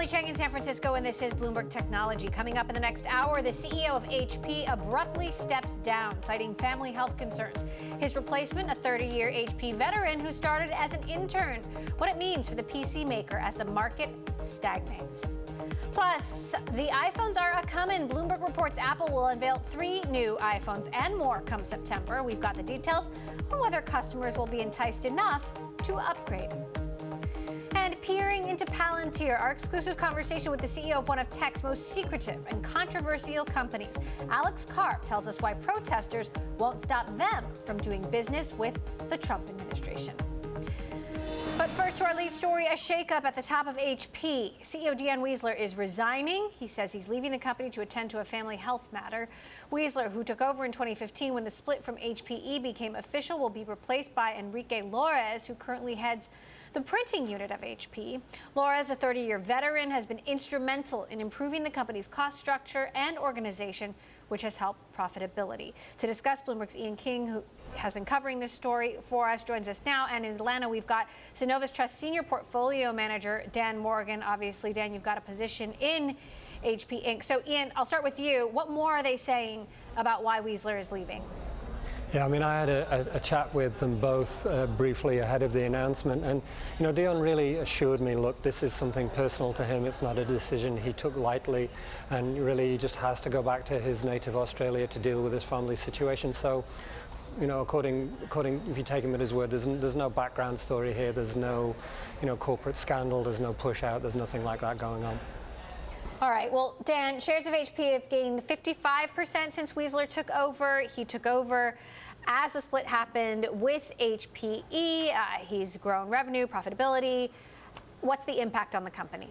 Chang in San Francisco, and this is Bloomberg Technology. Coming up in the next hour, the CEO of HP abruptly steps down, citing family health concerns. His replacement, a 30-year HP veteran who started as an intern. What it means for the PC maker as the market stagnates. Plus, the iPhones are a-comin'. Bloomberg reports Apple will unveil 3 new iPhones and more come September. We've got the details on whether customers will be enticed enough to upgrade. And peering into Palantir, our exclusive conversation with the CEO of one of tech's most secretive and controversial companies. Alec tells us why protesters won't stop them from doing business with the Trump administration. But first, to our lead story, a shakeup at the top of HP. CEO Dan Weisler is resigning. He says he's leaving the company to attend to a family health matter. Weisler, who took over in 2015 when the split from HPE became official, will be replaced by Enrique Lores, who currently heads the printing unit of HP. Lores, a 30-year veteran, has been instrumental in improving the company's cost structure and organization, which has helped profitability. To discuss, Bloomberg's Ian King, who has been covering this story for us, joins us now. And in Atlanta, we've got Synovus Trust Senior Portfolio Manager Dan Morgan. Obviously, Dan, you've got a position in HP Inc. So, Ian, I'll start with you. What more are they saying about why Weisler is leaving? Yeah, I mean, I had a chat with them both briefly ahead of the announcement, and Dion really assured me, look, this is something personal to him. It's not a decision he took lightly, and really he just has to go back to his native Australia to deal with his family situation. So, according, if you take him at his word, there's no background story here. There's no, corporate scandal. There's no push out. There's nothing like that going on. All right. Well, Dan, shares of HP have gained 55% since Weisler took over. He took over as the split happened with HPE. He's grown revenue, profitability. What's the impact on the company?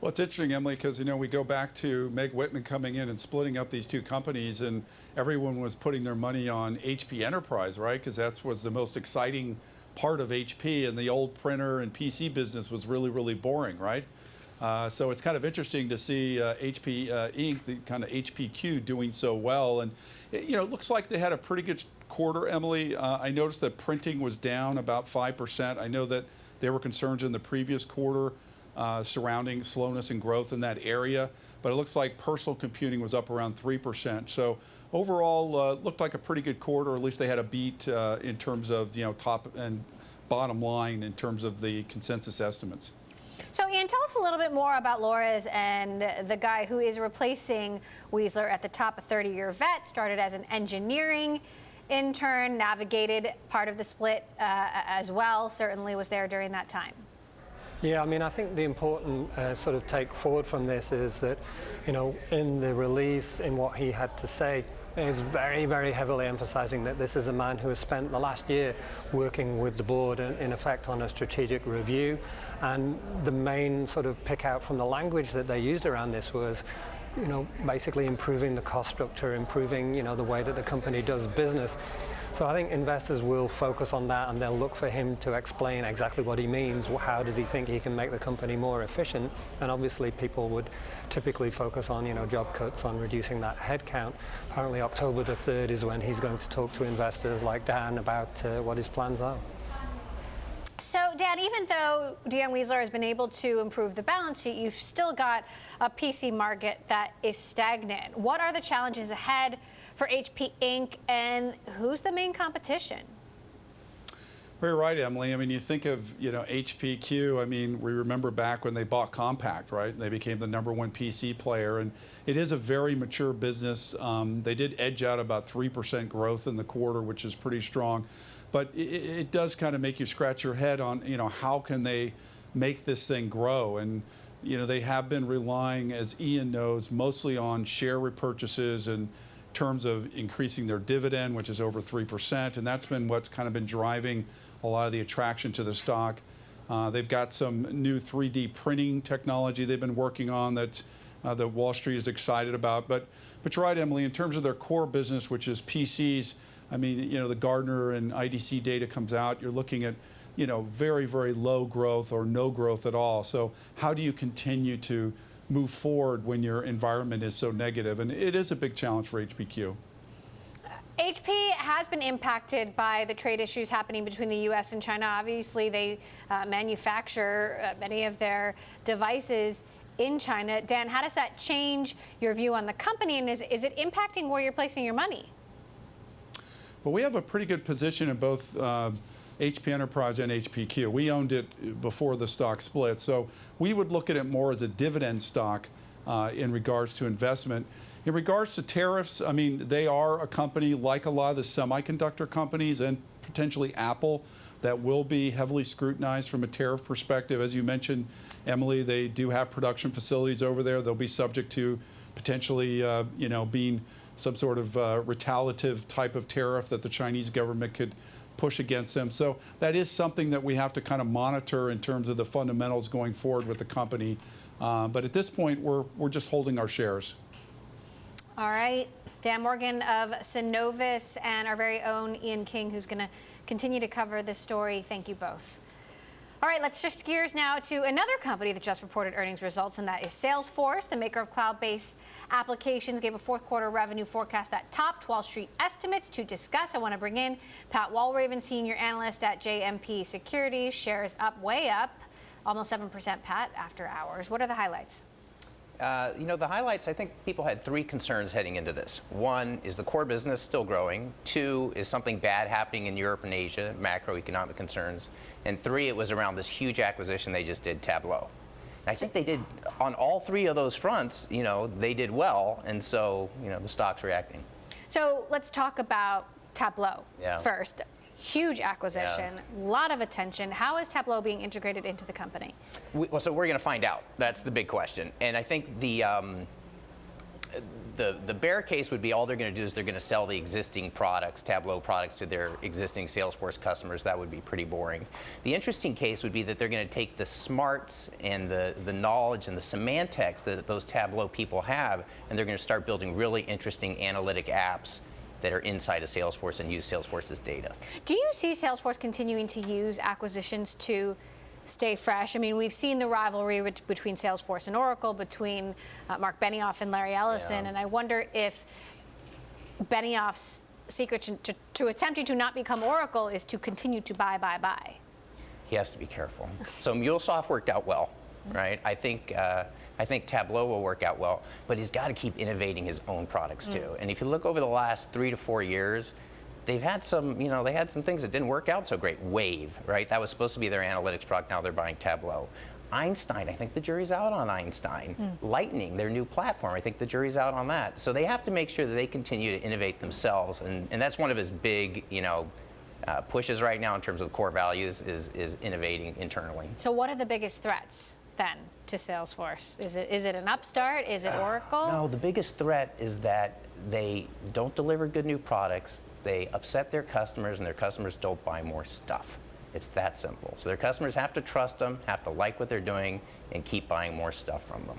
Well, it's interesting, Emily, because, we go back to Meg Whitman coming in and splitting up these two companies, and everyone was putting their money on HP Enterprise, right? Because that was the most exciting part of HP, and the old printer and PC business was really, really boring, right? So it's kind of interesting to see HP Inc., the kind of HPQ, doing so well. And, it looks like they had a pretty good quarter, Emily. I noticed that printing was down about 5%. I know that there were concerns in the previous quarter surrounding slowness and growth in that area. But it looks like personal computing was up around 3%. So overall, looked like a pretty good quarter. Or at least they had a beat in terms of, top and bottom line in terms of the consensus estimates. So, Ian, tell us a little bit more about Lores and the guy who is replacing Weisler at the top, a 30-year vet, started as an engineering intern, navigated part of the split as well, certainly was there during that time. Yeah, I mean, I think the important sort of take forward from this is that, in the release, in what he had to say, is very, very heavily emphasizing that this is a man who has spent the last year working with the board, in effect, on a strategic review. And the main sort of pick out from the language that they used around this was, basically improving the cost structure, improving, the way that the company does business. So I think investors will focus on that, and they'll look for him to explain exactly what he means. How does he think he can make the company more efficient? And obviously people would typically focus on, job cuts, on reducing that headcount. Apparently October the 3rd is when he's going to talk to investors like Dan about what his plans are. So, Dan, even though Dan Weisler has been able to improve the balance sheet, you've still got a PC market that is stagnant. What are the challenges ahead for HP Inc., and who's the main competition? Very right, Emily. I mean, you think of, HPQ, I mean, we remember back when they bought Compaq, right? They became the #1 PC player, and it is a very mature business. They did edge out about 3% growth in the quarter, which is pretty strong. But it does kind of make you scratch your head on, how can they make this thing grow? And, they have been relying, as Ian knows, mostly on share repurchases and terms of increasing their dividend, which is over 3%, and that's been what's kind of been driving a lot of the attraction to the stock. They've got some new 3D printing technology they've been working on that Wall Street is excited about. But you're right, Emily, in terms of their core business, which is PCs, I mean, the Gartner and IDC data comes out, you're looking at very, very low growth or no growth at all. So how do you continue to move forward when your environment is so negative? And it is a big challenge for HPQ. HP has been impacted by the trade issues happening between the U.S. and China. Obviously, they manufacture many of their devices in China. Dan, how does that change your view on the company, and is it impacting where you're placing your money? Well, we have a pretty good position in both HP Enterprise and HPQ. We owned it before the stock split, so we would look at it more as a dividend stock in regards to investment. In regards to tariffs, I mean, they are a company like a lot of the semiconductor companies and potentially Apple that will be heavily scrutinized from a tariff perspective. As you mentioned, Emily, they do have production facilities over there. They'll be subject to potentially, being some sort of retaliative type of tariff that the Chinese government could push against them. So that is something that we have to kind of monitor in terms of the fundamentals going forward with the company. But at this point, we're just holding our shares. All right. Dan Morgan of Synovus and our very own Ian King, who's going to continue to cover this story. Thank you both. All right, let's shift gears now to another company that just reported earnings results, and that is Salesforce. The maker of cloud-based applications gave a fourth quarter revenue forecast that topped Wall Street estimates. To discuss, I want to bring in Pat Walraven, senior analyst at JMP Securities. Shares up, way up, almost 7%, Pat, after hours. What are the highlights? The highlights, I think people had three concerns heading into this. One, is the core business still growing? Two, is something bad happening in Europe and Asia, macroeconomic concerns? And three, it was around this huge acquisition they just did, Tableau. And I think they did, on all three of those fronts, they did well, and so, the stock's reacting. So let's talk about Tableau first. Huge acquisition, a lot of attention. How is Tableau being integrated into the company? So we're going to find out. That's the big question. And I think the bear case would be all they're going to do is they're going to sell the existing products, Tableau products, to their existing Salesforce customers. That would be pretty boring. The interesting case would be that they're going to take the smarts and the knowledge and the semantics that those Tableau people have, and they're going to start building really interesting analytic apps that are inside of Salesforce and use Salesforce's data. Do you see Salesforce continuing to use acquisitions to stay fresh? I mean, we've seen the rivalry between Salesforce and Oracle, between Mark Benioff and Larry Ellison, and I wonder if Benioff's secret to attempting to not become Oracle is to continue to buy. He has to be careful. So MuleSoft worked out well, right? I think Tableau will work out well, but he's got to keep innovating his own products too. And if you look over the last 3 to 4 years, they've had some, they had some things that didn't work out so great. Wave, right? That was supposed to be their analytics product. Now they're buying Tableau. Einstein, I think the jury's out on Einstein. Lightning, their new platform, I think the jury's out on that. So they have to make sure that they continue to innovate themselves, and that's one of his big, pushes right now in terms of the core values is innovating internally. So what are the biggest threats then to Salesforce? Is it an upstart? Is it Oracle? No, the biggest threat is that they don't deliver good new products. They upset their customers, and their customers don't buy more stuff. It's that simple. So their customers have to trust them, have to like what they're doing, and keep buying more stuff from them.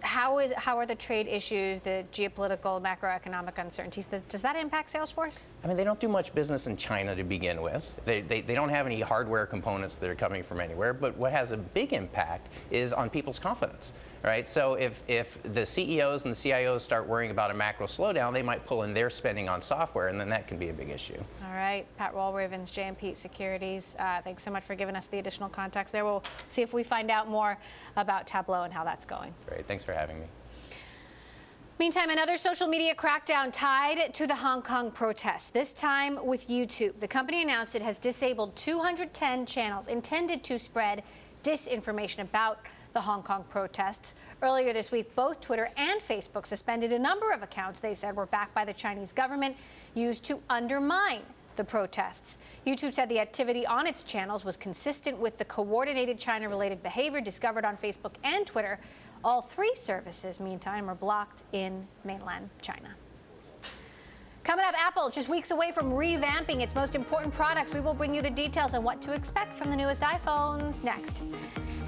How are the trade issues, the geopolitical, macroeconomic uncertainties, does that impact Salesforce? I mean, they don't do much business in China to begin with. They don't have any hardware components that are coming from anywhere, but what has a big impact is on people's confidence, right? So if the CEOs and the CIOs start worrying about a macro slowdown, they might pull in their spending on software, and then that can be a big issue. All right, Pat Walraven's JMP Securities. Thanks so much for giving us the additional context there. We'll see if we find out more about Tableau and how that's going. Great, thanks for having me. Meantime, another social media crackdown tied to the Hong Kong protests, this time with YouTube. The company announced it has disabled 210 channels intended to spread disinformation about the Hong Kong protests. Earlier this week, both Twitter and Facebook suspended a number of accounts they said were backed by the Chinese government, used to undermine the protests. YouTube said the activity on its channels was consistent with the coordinated China-related behavior discovered on Facebook and Twitter. All three services, meantime, are blocked in mainland China. Coming up, Apple, just weeks away from revamping its most important products. We will bring you the details on what to expect from the newest iPhones next.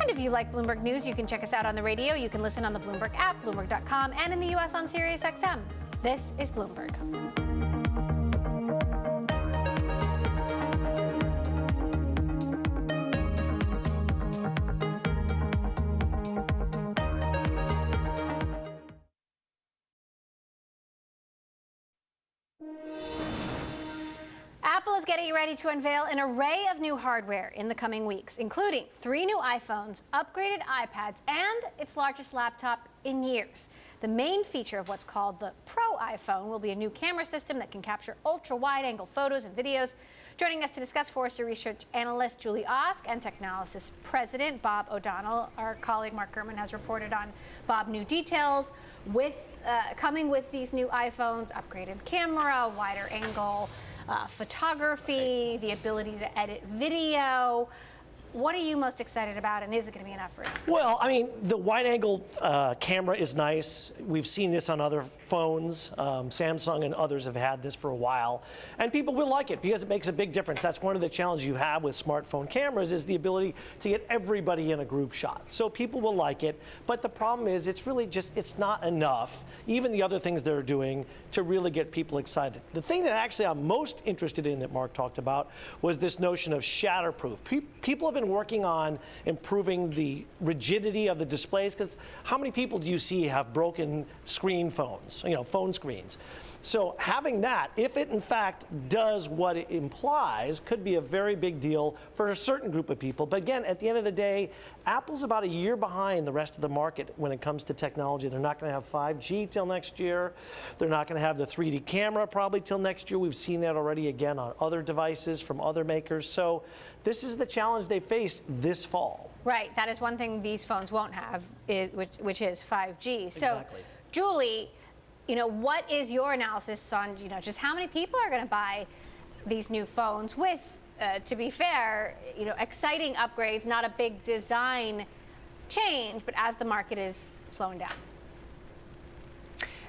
And if you like Bloomberg News, you can check us out on the radio. You can listen on the Bloomberg app, Bloomberg.com, and in the U.S. on SiriusXM. This is Bloomberg. is getting ready to unveil an array of new hardware in the coming weeks, including 3 new iPhones, upgraded iPads, and its largest laptop in years. The main feature of what's called the Pro iPhone will be a new camera system that can capture ultra-wide-angle photos and videos. Joining us to discuss Forrester Research analyst Julie Osk and Technalysis president Bob O'Donnell, our colleague Mark Gurman has reported on, Bob, new details coming with these new iPhones: upgraded camera, wider angle photography, the ability to edit video. What are you most excited about, and is it going to be enough for you? Well, I mean, the wide-angle camera is nice. We've seen this on other phones. Samsung and others have had this for a while, and people will like it because it makes a big difference. That's one of the challenges you have with smartphone cameras, is the ability to get everybody in a group shot. So people will like it, but the problem is it's really just, it's not enough, even the other things they're doing, to really get people excited. The thing that actually I'm most interested in that Mark talked about was this notion of shatterproof. People have been working on improving the rigidity of the displays, because how many people do you see have broken screen phones, phone screens? So having that, if it in fact does what it implies, could be a very big deal for a certain group of people. But again, at the end of the day, Apple's about a year behind the rest of the market when it comes to technology. They're not going to have 5G till next year. They're not going to have the 3D camera probably till next year. We've seen that already again on other devices from other makers. So this is the challenge they face this fall. Right, that is one thing these phones won't have, which is 5G. So, Exactly. Julie, what is your analysis on, just how many people are going to buy these new phones with, to be fair, exciting upgrades, not a big design change, but as the market is slowing down?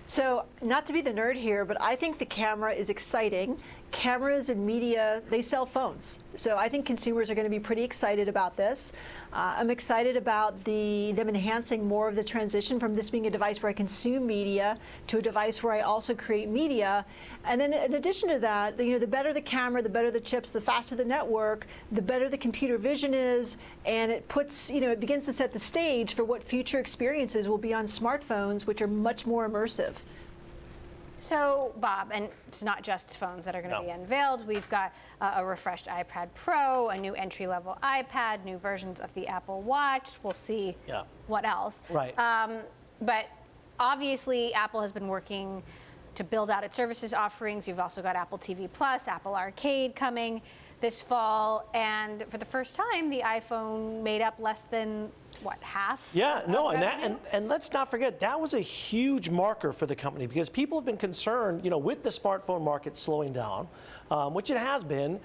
So, not to be the nerd here, but I think the camera is exciting. Cameras and media, they sell phones. So I think consumers are going to be pretty excited about this. I'm excited about them enhancing more of the transition from this being a device where I consume media to a device where I also create media. And then in addition to that, the better the camera, the better the chips, the faster the network, the better the computer vision is, and it puts, it begins to set the stage for what future experiences will be on smartphones, which are much more immersive. So, Bob, and it's not just phones that are going to be unveiled. We've got a refreshed iPad Pro, a new entry-level iPad, new versions of the Apple Watch. We'll see what else. Right. But obviously, Apple has been working to build out its services offerings. You've also got Apple TV Plus, Apple Arcade coming this fall. And for the first time, the iPhone made up less than half? Yeah, no, and let's not forget, that was a huge marker for the company, because people have been concerned, with the smartphone market slowing down, which it has been.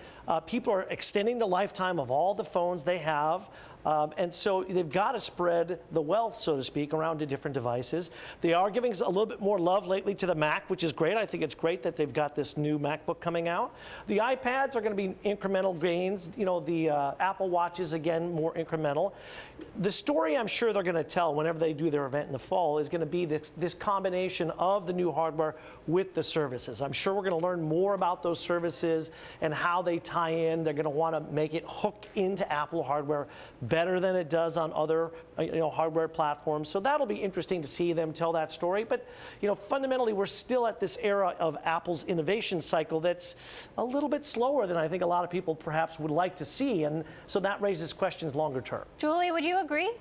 People are extending the lifetime of all the phones they have. And so they've got to spread the wealth, so to speak, around to different devices. They are giving us a little bit more love lately to the Mac, which is great. I think it's great that they've got this new MacBook coming out. The iPads are going to be incremental gains. The Apple Watches, again, more incremental. The story I'm sure they're going to tell whenever they do their event in the fall is going to be this combination of the new hardware with the services. I'm sure we're going to learn more about those services and how they tie in. They're going to want to make it hook into Apple hardware better than it does on other hardware platforms. So that'll be interesting to see them tell that story. But fundamentally, we're still at this era of Apple's innovation cycle that's a little bit slower than I think a lot of people perhaps would like to see. And so that raises questions longer term. Julie, would you agree?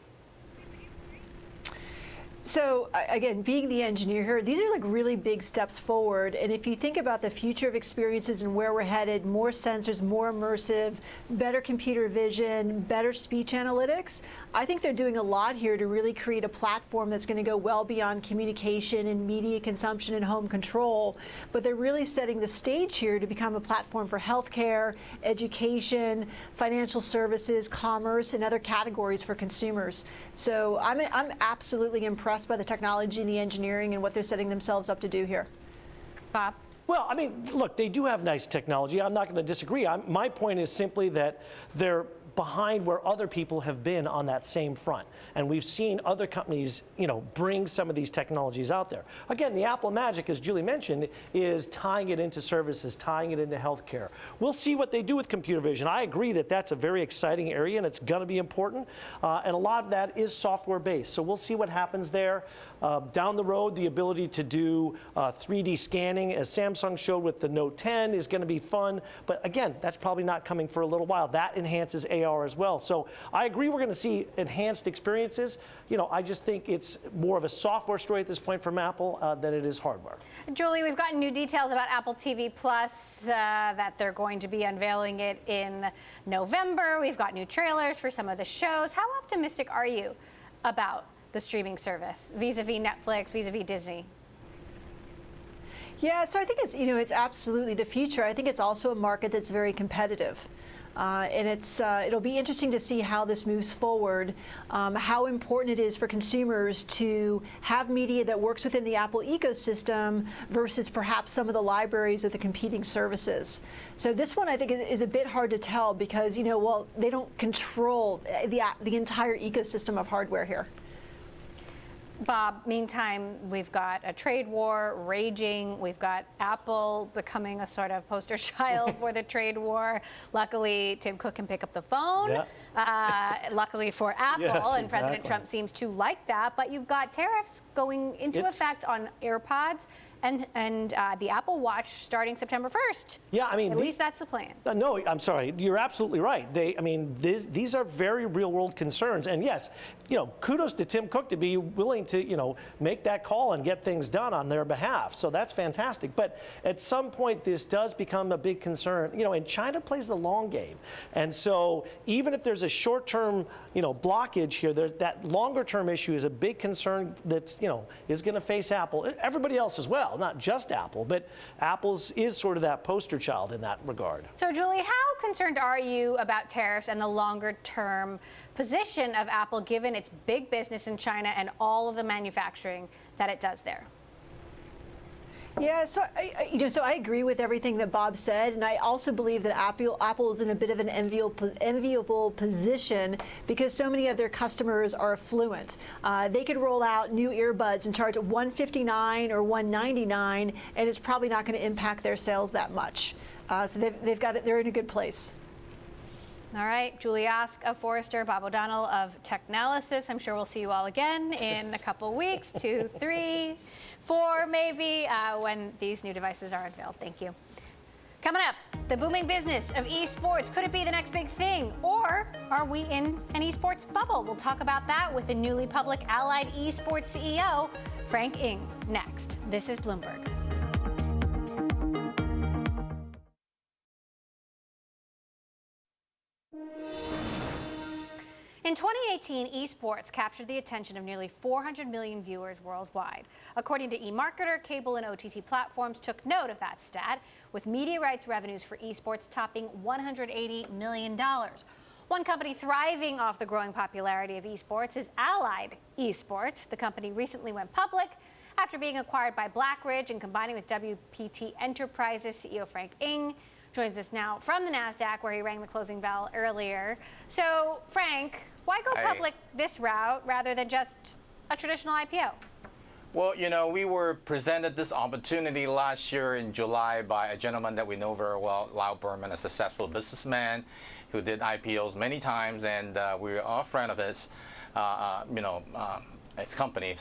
So again, being the engineer here, these are like really big steps forward. And if you think about the future of experiences and where we're headed, more sensors, more immersive, better computer vision, better speech analytics, I think they're doing a lot here to really create a platform that's going to go well beyond communication and media consumption and home control. But they're really setting the stage here to become a platform for healthcare, education, financial services, commerce, and other categories for consumers. So I'm absolutely impressed by the technology and the engineering and what they're setting themselves up to do here. Bob? Well, I mean, look, they do have nice technology. I'm not going to disagree. My point is simply that they're behind where other people have been on that same front. And we've seen other companies, bring some of these technologies out there. Again, the Apple magic, as Julie mentioned, is tying it into services, tying it into healthcare. We'll see what they do with computer vision. I agree that that's a very exciting area and it's going to be important. And a lot of that is software based. So we'll see what happens there. Down the road, the ability to do 3D scanning, as Samsung showed with the Note 10, is going to be fun. But again, that's probably not coming for a little while. That enhances AR as well. So I agree we're going to see enhanced experiences. I just think it's more of a software story at this point from Apple than it is hardware. Julie, we've gotten new details about Apple TV Plus, that they're going to be unveiling it in November. We've got new trailers for some of the shows. How optimistic are you about the streaming service vis-a-vis Netflix, vis-a-vis Disney? Yeah, so I think it's absolutely the future. I think it's also a market that's very competitive. And it'll be interesting to see how this moves forward, how important it is for consumers to have media that works within the Apple ecosystem versus perhaps some of the libraries of the competing services. So this one I think is a bit hard to tell because, they don't control the entire ecosystem of hardware here. Bob, meantime, we've got a trade war raging. We've got Apple becoming a sort of poster child for the trade war. Luckily, Tim Cook can pick up the phone. Yeah. Luckily for Apple, yes, and President Trump seems to like that. But you've got tariffs going into effect on AirPods and the Apple Watch starting September 1st. Yeah, I mean, at least that's the plan. No, I'm sorry. You're absolutely right. These are very real-world concerns. And yes, kudos to Tim Cook to be willing to, make that call and get things done on their behalf. So that's fantastic. But at some point, this does become a big concern. And China plays the long game. And so even if there's a short-term, blockage here, that longer-term issue is a big concern that's, is going to face Apple. Everybody else as well, not just Apple, but Apple's is sort of that poster child in that regard. So, Julie, how concerned are you about tariffs and the longer-term position of Apple, given its big business in China and all of the manufacturing that it does there? Yeah, so I agree with everything that Bob said, and I also believe that Apple is in a bit of an enviable position because so many of their customers are affluent. They could roll out new earbuds and charge $159 or $199, and it's probably not going to impact their sales that much. So they're in a good place. All right, Julie Ask of Forrester, Bob O'Donnell of Technalysis. I'm sure we'll see you all again in a couple weeks, 2, 3, 4 maybe, when these new devices are unveiled. Thank you. Coming up, the booming business of esports. Could it be the next big thing? Or are we in an esports bubble? We'll talk about that with the newly public Allied Esports CEO, Frank Ng, next. This is Bloomberg. In 2018, esports captured the attention of nearly 400 million viewers worldwide. According to eMarketer, cable and OTT platforms took note of that stat, with media rights revenues for esports topping $180 million. One company thriving off the growing popularity of esports is Allied Esports. The company recently went public after being acquired by Blackridge and combining with WPT Enterprises. CEO Frank Ng joins us now from the NASDAQ, where he rang the closing bell earlier. So, Frank, why go public this route rather than just a traditional IPO? Well, we were presented this opportunity last year in July by a gentleman that we know very well, Lau Berman, a successful businessman who did IPOs many times, and we are a friend of his, his company.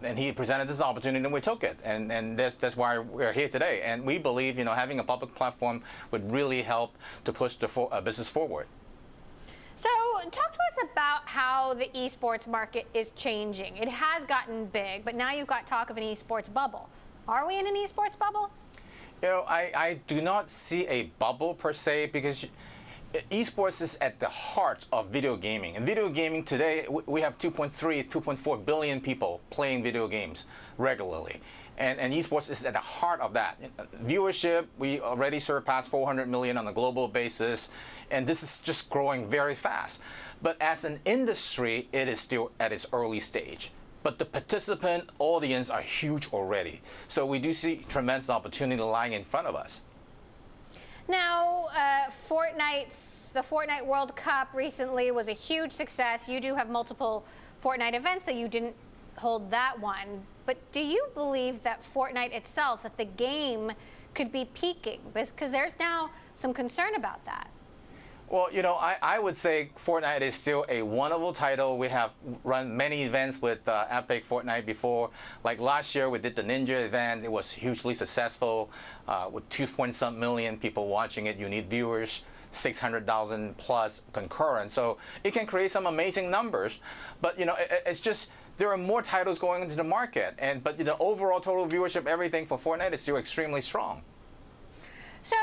And he presented this opportunity and we took it. And that's why we're here today. And we believe, having a public platform would really help to push the business forward. So talk to us about how the esports market is changing. It has gotten big, but now you've got talk of an esports bubble. Are we in an esports bubble? I do not see a bubble per se, because esports is at the heart of video gaming. In video gaming today, we have 2.4 billion people playing video games regularly. And esports is at the heart of that. Viewership, we already surpassed 400 million on a global basis, and this is just growing very fast. But as an industry, it is still at its early stage. But the participant audience are huge already. So we do see tremendous opportunity lying in front of us. Now, the Fortnite World Cup recently was a huge success. You do have multiple Fortnite events that you didn't hold that one. But do you believe that Fortnite itself, that the game could be peaking? Because there's now some concern about that. Well, I would say Fortnite is still a wonderful title. We have run many events with Epic Fortnite before. Like last year, we did the Ninja event. It was hugely successful with 2-point-some million people watching it, unique viewers, 600,000 plus concurrent. So it can create some amazing numbers. But, it's just there are more titles going into the market. But the overall total viewership, everything for Fortnite is still extremely strong. So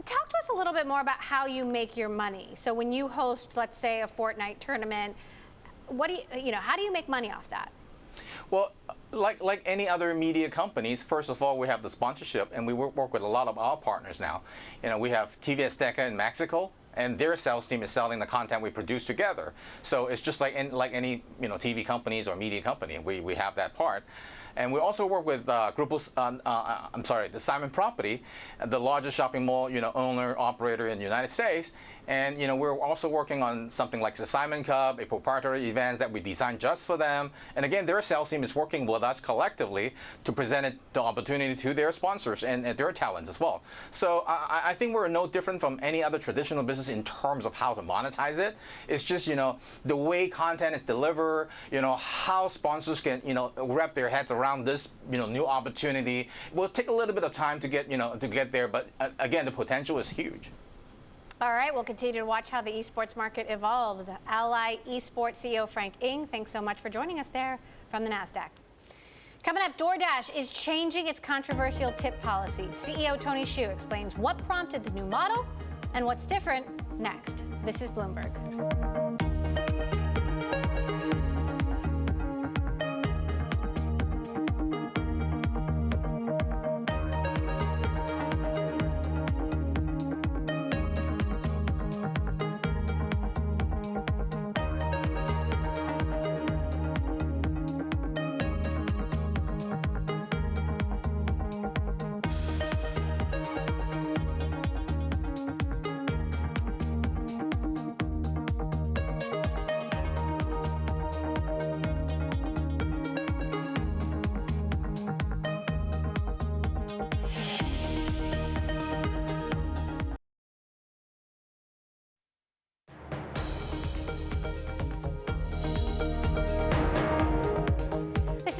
talk to us a little bit more about how you make your money. So when you host, let's say, a Fortnite tournament, how do you make money off that? Well, like any other media companies, first of all, we have the sponsorship, and we work with a lot of our partners now. We have TV Azteca in Mexico, and their sales team is selling the content we produce together. So it's just like any TV companies or media company, we have that part. And we also work with the Simon Property, the largest shopping mall, owner, operator in the United States. And we're also working on something like the Simon Cup, a proprietary event that we designed just for them. And again, their sales team is working with us collectively to present the opportunity to their sponsors and their talents as well. So I think we're no different from any other traditional business in terms of how to monetize it. It's just the way content is delivered, how sponsors can wrap their heads around this new opportunity. It will take a little bit of time to get there, but again, the potential is huge. All right, we'll continue to watch how the esports market evolves. Ally Esports CEO Frank Ng, thanks so much for joining us there from the NASDAQ. Coming up, DoorDash is changing its controversial tip policy. CEO Tony Xu explains what prompted the new model and what's different next. This is Bloomberg.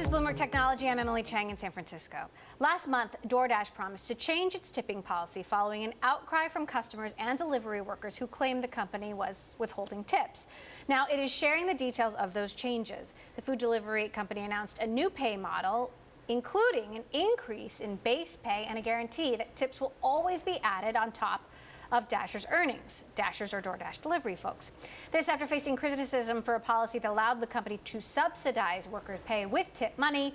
Bloomberg Technology. I'm Emily Chang in San Francisco. Last month, DoorDash promised to change its tipping policy following an outcry from customers and delivery workers who claimed the company was withholding tips. Now, it is sharing the details of those changes. The food delivery company announced a new pay model, including an increase in base pay and a guarantee that tips will always be added on top of Dashers' earnings. Dashers are DoorDash delivery folks. This after facing criticism for a policy that allowed the company to subsidize workers' pay with tip money.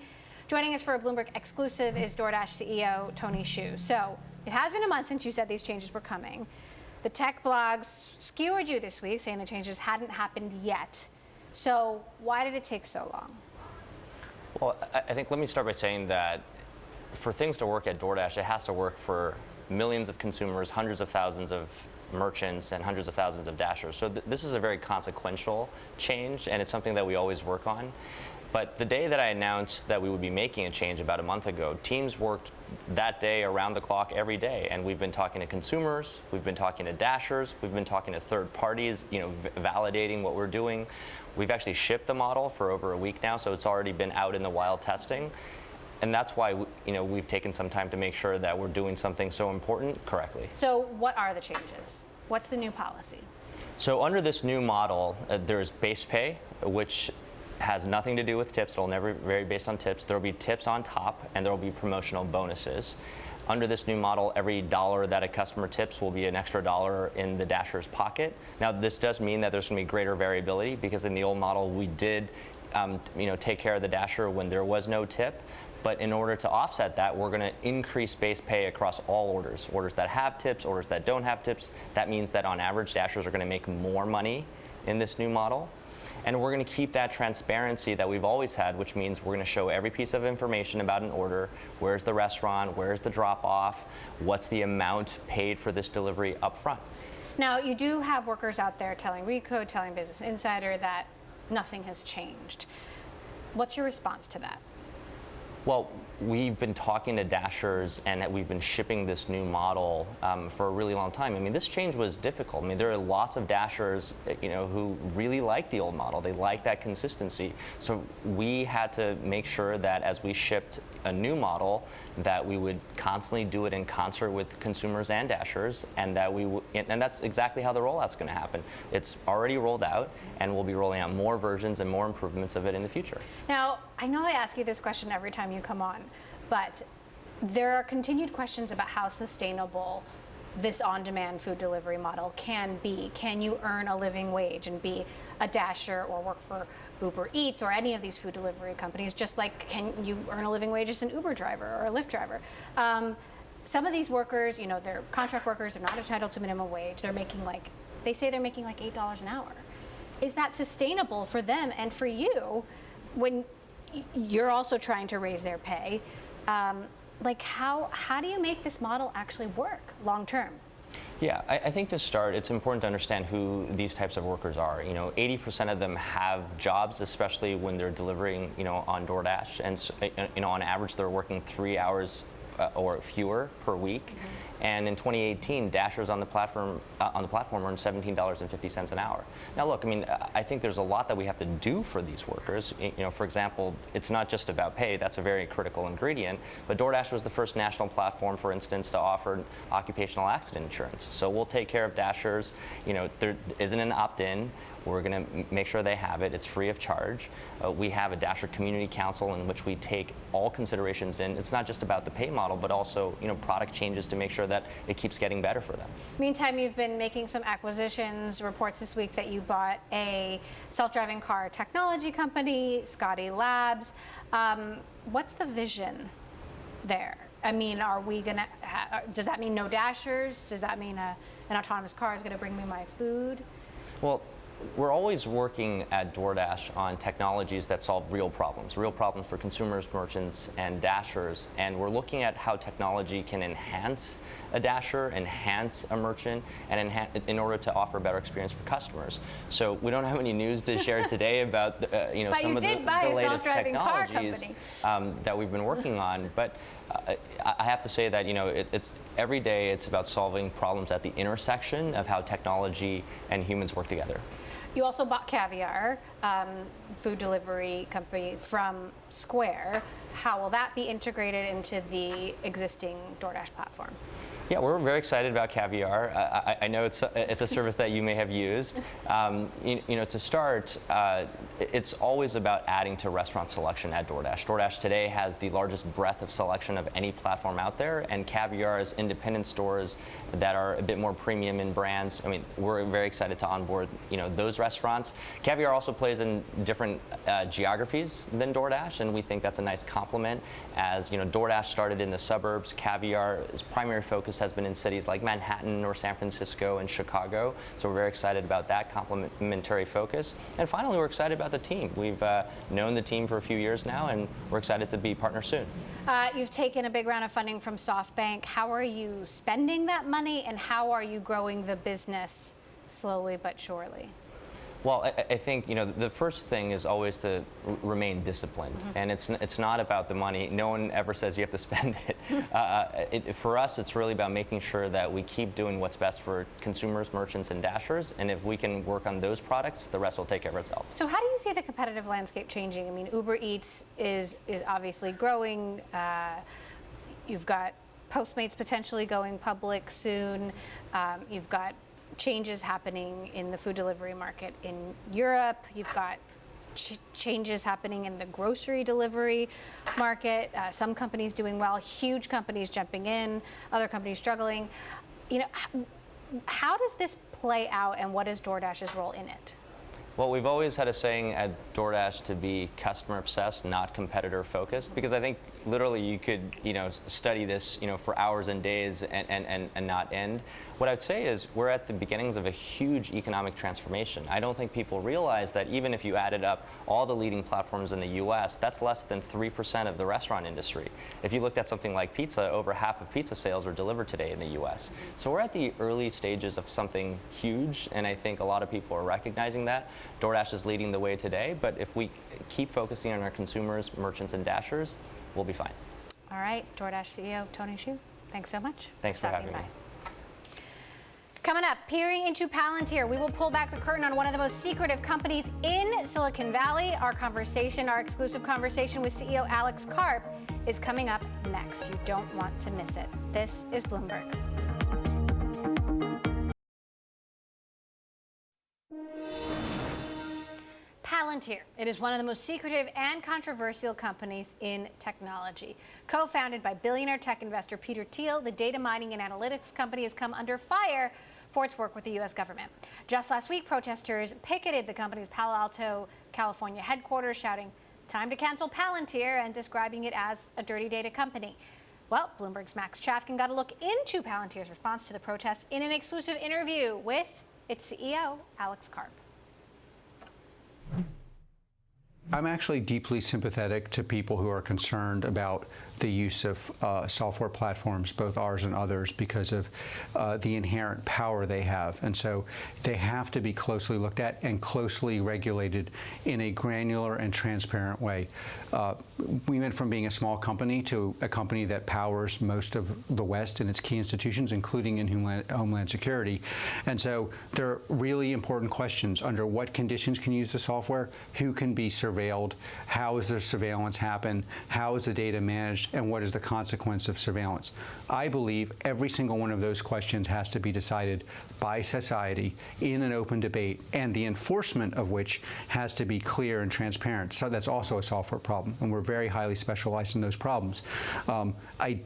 Joining us for a Bloomberg exclusive is DoorDash CEO Tony Xu. So it has been a month since you said these changes were coming. The tech blogs skewered you this week, saying the changes hadn't happened yet. So why did it take so long? Well, I think let me start by saying that for things to work at DoorDash, it has to work for millions of consumers, hundreds of thousands of merchants, and hundreds of thousands of Dashers. So this is a very consequential change, and it's something that we always work on. But the day that I announced that we would be making a change about a month ago, teams worked that day around the clock every day, and we've been talking to consumers, we've been talking to Dashers, we've been talking to third parties, validating what we're doing. We've actually shipped the model for over a week now, so it's already been out in the wild testing. And that's why we've taken some time to make sure that we're doing something so important correctly. So what are the changes? What's the new policy? So under this new model, there's base pay, which has nothing to do with tips. It'll never vary based on tips. There will be tips on top, and there will be promotional bonuses. Under this new model, every $1 that a customer tips will be an extra $1 in the Dasher's pocket. Now, this does mean that there's going to be greater variability, because in the old model, we did take care of the Dasher when there was no tip. But in order to offset that, we're going to increase base pay across all orders. Orders that have tips, orders that don't have tips. That means that on average, Dashers are going to make more money in this new model. And we're going to keep that transparency that we've always had, which means we're going to show every piece of information about an order. Where's the restaurant? Where's the drop-off? What's the amount paid for this delivery up front? Now, you do have workers out there telling Recode, telling Business Insider that nothing has changed. What's your response to that? Well, we've been talking to Dashers and we've been shipping this new model for a really long time. I mean, this change was difficult. I mean, there are lots of Dashers, who really like the old model. They like that consistency. So we had to make sure that as we shipped a new model, that we would constantly do it in concert with consumers and Dashers, and that and that's exactly how the rollout's going to happen. It's already rolled out, and we'll be rolling out more versions and more improvements of it in the future. Now, I know I ask you this question every time you come on, but there are continued questions about how sustainable this on-demand food delivery model can be. Can you earn a living wage and be a Dasher or work for Uber Eats or any of these food delivery companies, just like can you earn a living wage as an Uber driver or a Lyft driver? Some of these workers, they're contract workers, they're not entitled to minimum wage. They say they're making like $8 an hour. Is that sustainable for them and for you when you're also trying to raise their pay? How do you make this model actually work long term? Yeah, I think to start, it's important to understand who these types of workers are. 80% of them have jobs, especially when they're delivering, on DoorDash. And, on average, they're working 3 hours or fewer per week. Mm-hmm. And in 2018, Dashers on the platform earned $17.50 an hour. Now, look, I think there's a lot that we have to do for these workers. For example, it's not just about pay. That's a very critical ingredient. But DoorDash was the first national platform, for instance, to offer occupational accident insurance. So we'll take care of Dashers. There isn't an opt-in. We're going to make sure they have it. It's free of charge. We have a Dasher Community Council in which we take all considerations in. It's not just about the pay model, but also product changes to make sure that it keeps getting better for them. Meantime, you've been making some acquisitions. Reports this week that you bought a self-driving car technology company, Scotty Labs. What's the vision there? Are we gonna? Does that mean no Dashers? Does that mean an autonomous car is going to bring me my food? Well, we're always working at DoorDash on technologies that solve real problems for consumers, merchants, and Dashers. And we're looking at how technology can enhance a Dasher, enhance a merchant, and in order to offer a better experience for customers. So we don't have any news to share today about some of the latest technologies that we've been working on. But I have to say that it's every day it's about solving problems at the intersection of how technology and humans work together. You also bought Caviar, food delivery company from Square. How will that be integrated into the existing DoorDash platform? Yeah, we're very excited about Caviar. I know it's a service that you may have used. To start, it's always about adding to restaurant selection at DoorDash. DoorDash today has the largest breadth of selection of any platform out there, and Caviar is independent stores that are a bit more premium in brands. We're very excited to onboard those restaurants. Caviar also plays in different geographies than DoorDash, and we think that's a nice complement. As DoorDash started in the suburbs, Caviar's primary focus has been in cities like Manhattan or San Francisco and Chicago. So we're very excited about that complementary focus. And finally, we're excited about the team. We've known the team for a few years now, and we're excited to be partners soon. You've taken a big round of funding from Softbank. How are you spending that money, and how are you growing the business slowly but surely? Well, I think the first thing is always to remain disciplined, and it's not about the money. No one ever says you have to spend it. For us, it's really about making sure that we keep doing what's best for consumers, merchants, and Dashers, and if we can work on those products, the rest will take care of itself. So how do you see the competitive landscape changing? Uber Eats is obviously growing. You've got Postmates potentially going public soon. You've got changes happening in the food delivery market in Europe. You've got changes happening in the grocery delivery market. Some companies doing well, huge companies jumping in, other companies struggling. How does this play out, and what is DoorDash's role in it? Well, we've always had a saying at DoorDash to be customer obsessed, not competitor focused, because I think literally you could, study this, for hours and days and not end. What I would say is we're at the beginnings of a huge economic transformation. I don't think people realize that even if you added up all the leading platforms in the US, that's less than 3% of the restaurant industry. If you looked at something like pizza, over half of pizza sales are delivered today in the US. So we're at the early stages of something huge, and I think a lot of people are recognizing that. DoorDash is leading the way today, but if we keep focusing on our consumers, merchants, and dashers, we'll be fine. All right, DoorDash CEO Tony Xu, thanks so much. Thanks for having me. Coming up, peering into Palantir, we will pull back the curtain on one of the most secretive companies in Silicon Valley. Our exclusive conversation with CEO Alec Scarpa is coming up next. You don't want to miss it. This is Bloomberg. Palantir. It is one of the most secretive and controversial companies in technology. Co-founded by billionaire tech investor Peter Thiel, the data mining and analytics company has come under fire for its work with the U.S. government. Just last week, protesters picketed the company's Palo Alto, California headquarters, shouting, "Time to cancel Palantir," and describing it as a dirty data company. Well, Bloomberg's Max Chafkin got a look into Palantir's response to the protests in an exclusive interview with its CEO, Alec Scarpa. I'm actually deeply sympathetic to people who are concerned about the use of software platforms, both ours and others, because of the inherent power they have. And so they have to be closely looked at and closely regulated in a granular and transparent way. We went from being a small company to a company that powers most of the West and its key institutions, including in Homeland Security. And so there are really important questions. Under what conditions can you use the software? Who can be surveilled? How is the surveillance happen? How is the data managed? And what is the consequence of surveillance? I believe every single one of those questions has to be decided by society in an open debate, and the enforcement of which has to be clear and transparent. So that's also a software problem, and we're very highly specialized in those problems. I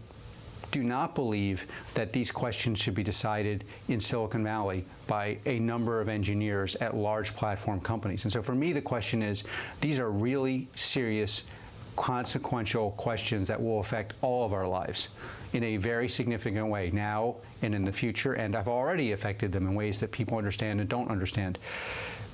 do not believe that these questions should be decided in Silicon Valley by a number of engineers at large platform companies. And so for me, the question is, these are really serious, consequential questions that will affect all of our lives in a very significant way now and in the future, and I've already affected them in ways that people understand and don't understand.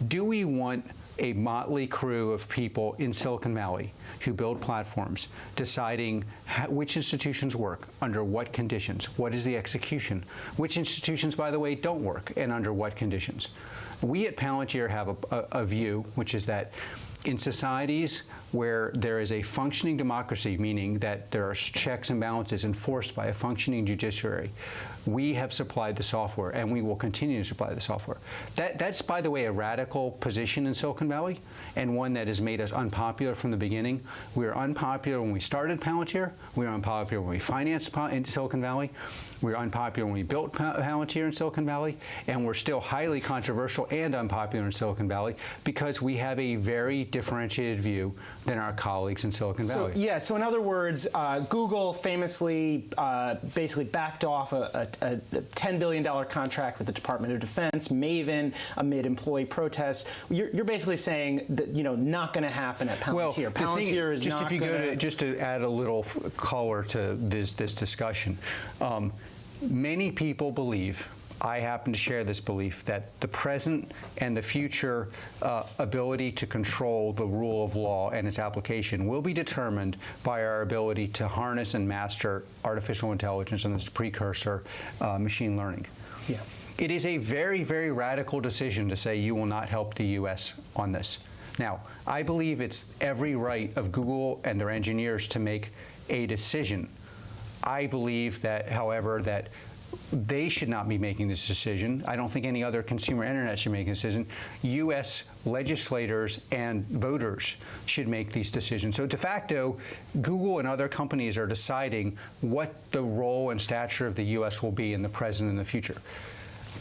Do we want a motley crew of people in Silicon Valley who build platforms deciding which institutions work, under what conditions, what is the execution, which institutions, by the way, don't work, and under what conditions? We at Palantir have a view, which is that in societies where there is a functioning democracy, meaning that there are checks and balances enforced by a functioning judiciary, we have supplied the software, and we will continue to supply the software. That's, by the way, a radical position in Silicon Valley, and one that has made us unpopular from the beginning. We were unpopular when we started Palantir. We were unpopular when we financed in Silicon Valley. We were unpopular when we built Palantir in Silicon Valley, and we're still highly controversial and unpopular in Silicon Valley because we have a very differentiated view than our colleagues in Silicon Valley. So in other words, Google famously basically backed off a $10 billion contract with the Department of Defense, Maven, amid employee protests. You're basically saying that, not going to happen at Palantir. Well, Palantir is just not if you go to, just to add a little color to this discussion, many people believe, I happen to share this belief, that the present and the future ability to control the rule of law and its application will be determined by our ability to harness and master artificial intelligence and its precursor, machine learning. Yeah. It is a very, very radical decision to say you will not help the U.S. on this. Now, I believe it's every right of Google and their engineers to make a decision. I believe that, however, that they should not be making this decision. I don't think any other consumer internet should make a decision. U.S. legislators and voters should make these decisions. So de facto, Google and other companies are deciding what the role and stature of the U.S. will be in the present and the future.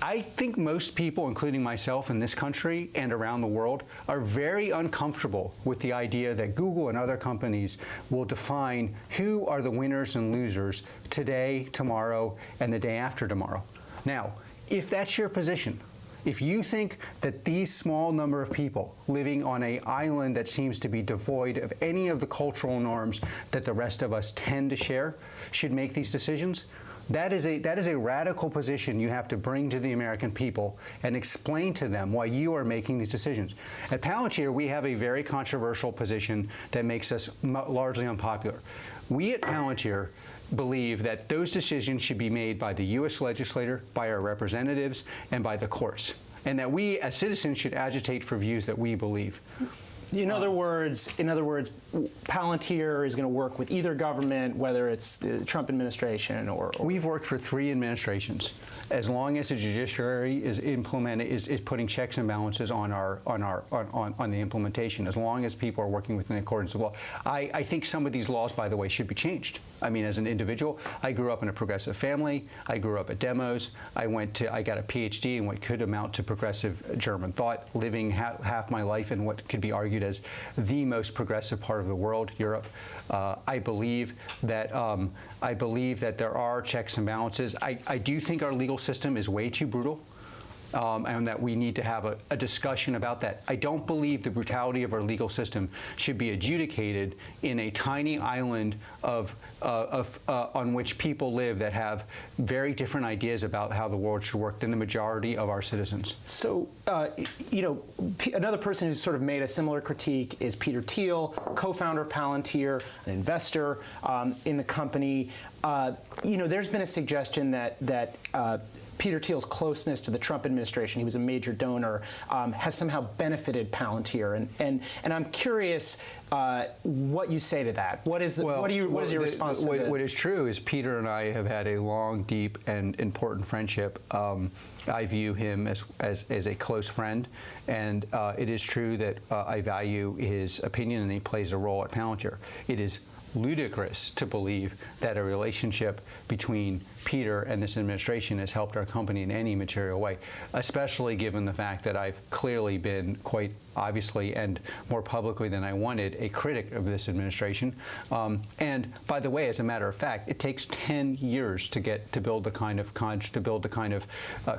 I think most people, including myself in this country and around the world, are very uncomfortable with the idea that Google and other companies will define who are the winners and losers today, tomorrow, and the day after tomorrow. Now, if that's your position, If you think that these small number of people living on an island that seems to be devoid of any of the cultural norms that the rest of us tend to share should make these decisions, that is a radical position you have to bring to the American people and explain to them why you are making these decisions. At Palantir, we have a very controversial position that makes us largely unpopular. We at Palantir believe that those decisions should be made by the U.S. legislature, by our representatives, and by the courts, and that we as citizens should agitate for views that we believe. In other words, Palantir is going to work with either government, whether it's the Trump administration or We've worked for 3 administrations. As long as the judiciary is is putting checks and balances on the implementation, as long as people are working within accordance with law. I think some of these laws, by the way, should be changed. I mean, as an individual, I grew up in a progressive family. I grew up at Demos. I got a PhD in what could amount to progressive German thought, living half my life in what could be argued as the most progressive part of the world, Europe. I believe that there are checks and balances. I do think our legal system is way too brutal. And that we need to have a discussion about that. I don't believe the brutality of our legal system should be adjudicated in a tiny island on which people live that have very different ideas about how the world should work than the majority of our citizens. So, another person who's sort of made a similar critique is Peter Thiel, co-founder of Palantir, an investor in the company. There's been a suggestion that Peter Thiel's closeness to the Trump administration, he was a major donor, has somehow benefited Palantir, and I'm curious what you say to that. What is your response to that? What is true is Peter and I have had a long, deep, and important friendship. I view him as a close friend, and it is true that I value his opinion, and he plays a role at Palantir. It is ludicrous to believe that a relationship between Peter and this administration has helped our company in any material way, especially given the fact that I've clearly been quite obviously and more publicly than I wanted a critic of this administration. And by the way, as a matter of fact, it takes 10 years to build the kind of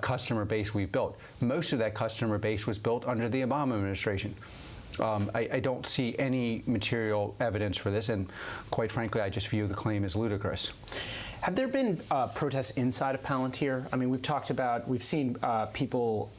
customer base we've built. Most of that customer base was built under the Obama administration. I don't see any material evidence for this, and quite frankly, I just view the claim as ludicrous. Have there been protests inside of Palantir? I mean, we've seen people,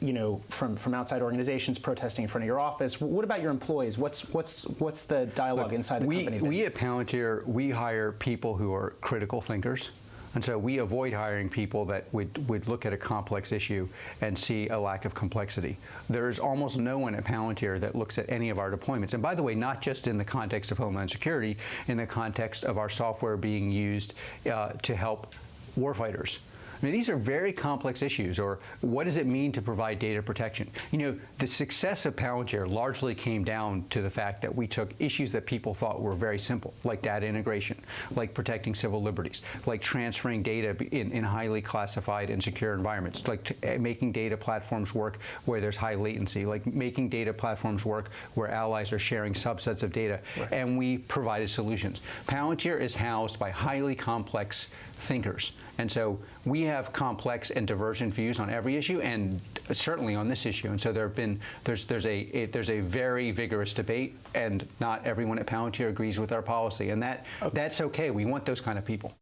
from outside organizations protesting in front of your office. What about your employees? What's the dialogue inside the company? We at Palantir, we hire people who are critical thinkers. And so we avoid hiring people that would look at a complex issue and see a lack of complexity. There's almost no one at Palantir that looks at any of our deployments. And by the way, not just in the context of Homeland Security, in the context of our software being used to help warfighters. I mean, these are very complex issues, or what does it mean to provide data protection? The success of Palantir largely came down to the fact that we took issues that people thought were very simple, like data integration, like protecting civil liberties, like transferring data in highly classified and secure environments, like making data platforms work where there's high latency, like making data platforms work where allies are sharing subsets of data, right. And we provided solutions. Palantir is housed by highly complex thinkers, and so we have complex and divergent views on every issue, and certainly on this issue. And so there's a very vigorous debate, and not everyone at Palantir agrees with our policy, and that's okay. We want those kind of people.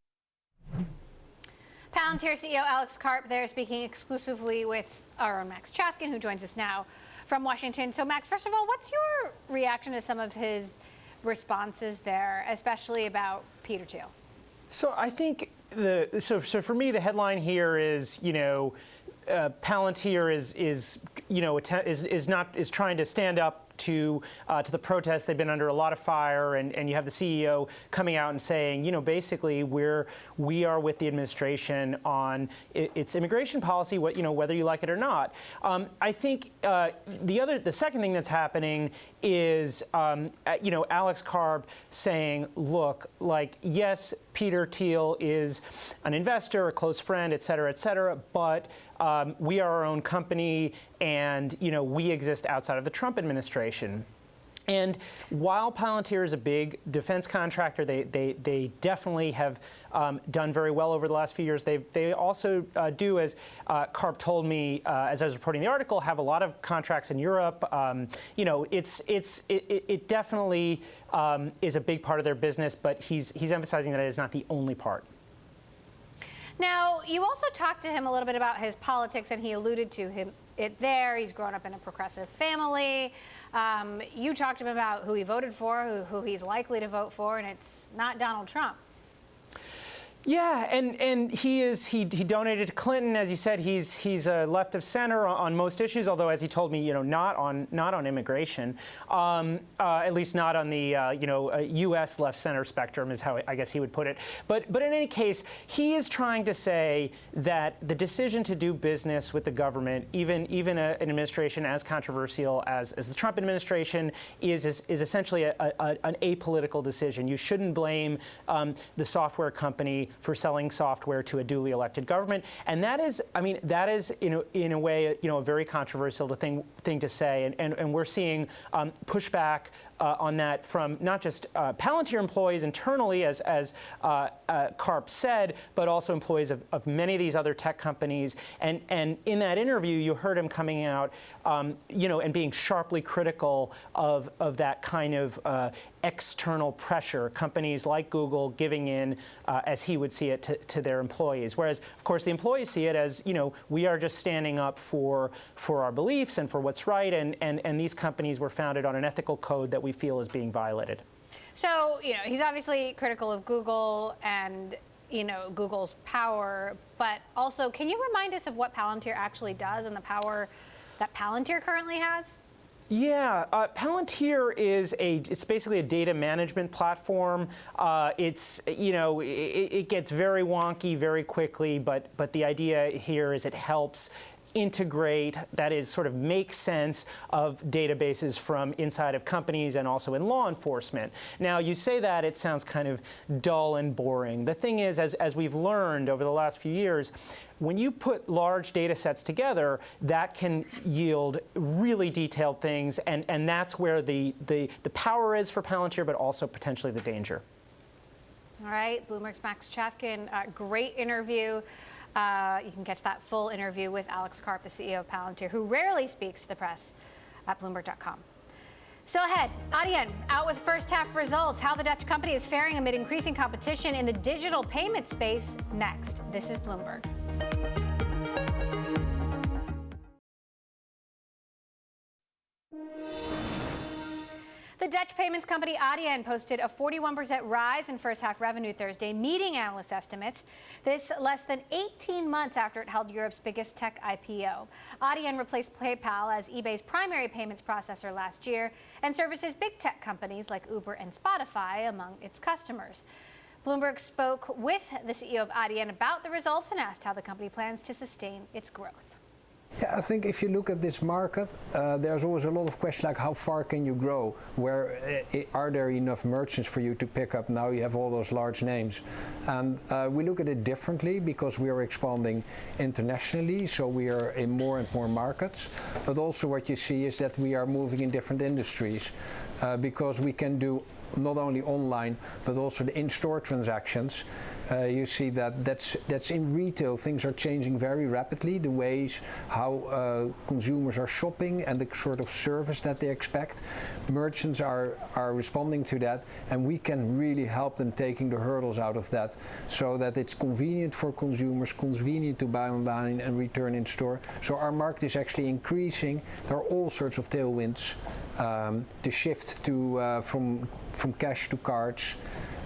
Palantir CEO Alec Scarpa there, speaking exclusively with our own Max Chafkin, who joins us now from Washington. So Max, first of all, what's your reaction to some of his responses there, especially about Peter Thiel? So I think so for me, the headline here is, Palantir is trying to stand up to the protests. They've been under a lot of fire, and you have the CEO coming out and saying, basically we are with the administration on its immigration policy, whether you like it or not. I think the second thing that's happening is Alec Scarpa saying, look, yes, Peter Thiel is an investor, a close friend, et cetera, but we are our own company, and we exist outside of the Trump administration. And while Palantir is a big defense contractor, they definitely have done very well over the last few years. They also do, as Carp told me as I was reporting the article, have a lot of contracts in Europe. It definitely is a big part of their business, but he's emphasizing that it is not the only part. Now, you also talked to him a little bit about his politics, and he alluded to it there. He's grown up in a progressive family. You talked to him about who he voted for, who he's likely to vote for, and it's not Donald Trump. Yeah, and he donated to Clinton, as you said. He's a left of center on most issues, although, as he told me, not on immigration, at least not on the U.S. left center spectrum is how I guess he would put it. But in any case, he is trying to say that the decision to do business with the government, even an administration as controversial as the Trump administration, is essentially an apolitical decision. You shouldn't blame the software company for selling software to a duly elected government, and that is in a way a very controversial thing to say, and we're seeing pushback on that from not just Palantir employees internally, as Carp said, but also employees of many of these other tech companies. And in that interview, you heard him coming out, and being sharply critical of that kind of external pressure, companies like Google giving in, as he would see it, to their employees. Whereas, of course, the employees see it as, we are just standing up for our beliefs and for what's right, and these companies were founded on an ethical code that we feel is being violated. So, he's obviously critical of Google and, Google's power, but also, can you remind us of what Palantir actually does and the power that Palantir currently has? Yeah, Palantir it's basically a data management platform. It gets very wonky very quickly, but the idea here is it helps integrate, that is, sort of make sense of databases from inside of companies and also in law enforcement. Now, you say that, it sounds kind of dull and boring. The thing is, as we've learned over the last few years, when you put large data sets together, that can yield really detailed things, and that's where the power is for Palantir, but also potentially the danger. All right, Bloomberg's Max Chafkin, great interview. You can catch that full interview with Alec, the CEO of Palantir, who rarely speaks to the press, at Bloomberg.com. Still ahead, Audion out with first half results, how the Dutch company is faring amid increasing competition in the digital payment space next. This is Bloomberg. The Dutch payments company Audion posted a 41% rise in first half revenue Thursday, meeting analyst estimates. This less than 18 months after it held Europe's biggest tech IPO. Audion replaced Playpal as eBay's primary payments processor last year and services big tech companies like Uber and Spotify among its customers. Bloomberg spoke with the CEO of Audion about the results and asked how the company plans to sustain its growth. Yeah, I think if you look at this market, there's always a lot of questions like how far can you grow? Where are there enough merchants for you to pick up? Now you have all those large names. And we look at it differently because we are expanding internationally, so we are in more and more markets. But also what you see is that we are moving in different industries because we can do not only online, but also the in-store transactions. You see that's in retail. Things are changing very rapidly, the ways how consumers are shopping and the sort of service that they expect. Merchants are responding to that, and we can really help them taking the hurdles out of that so that it's convenient for consumers, convenient to buy online and return in store. So our market is actually increasing. There are all sorts of tailwinds. The shift to from cash to cards,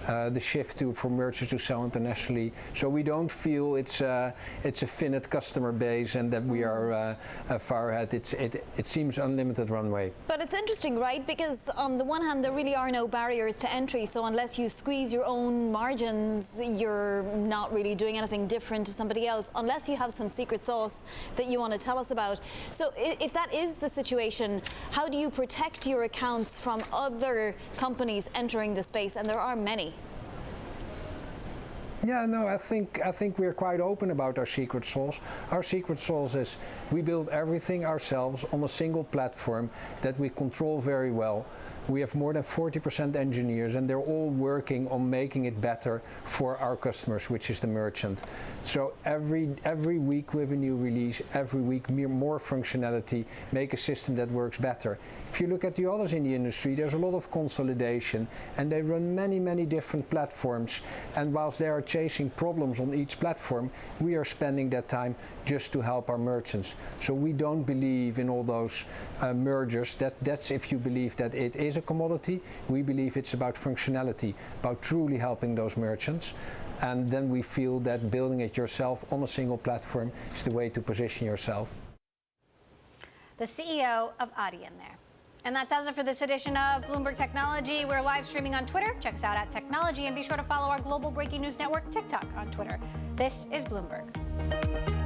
the shift for merchants to sell internationally. So we don't feel it's a finite customer base and that we are far ahead. It seems unlimited runway. But it's interesting, right? Because on the one hand, there really are no barriers to entry. So unless you squeeze your own margins, you're not really doing anything different to somebody else, unless you have some secret sauce that you want to tell us about. So if that is the situation, how do you protect your accounts from other companies entering the space? And there are many. Yeah, no, I think we're quite open about our secret sauce. Our secret sauce is we build everything ourselves on a single platform that we control very well. We have more than 40% engineers, and they're all working on making it better for our customers, which is the merchant. So every week we have a new release, every week more functionality, make a system that works better. If you look at the others in the industry, there's a lot of consolidation, and they run many different platforms. And whilst they are chasing problems on each platform, we are spending that time just to help our merchants. So we don't believe in all those mergers. That's if you believe that it is a commodity. We believe it's about functionality, about truly helping those merchants. And then we feel that building it yourself on a single platform is the way to position yourself. The CEO of Audion there. And that does it for this edition of Bloomberg Technology. We're live streaming on Twitter. Check us out at Technology, and be sure to follow our global breaking news network, TikTok, on Twitter. This is Bloomberg.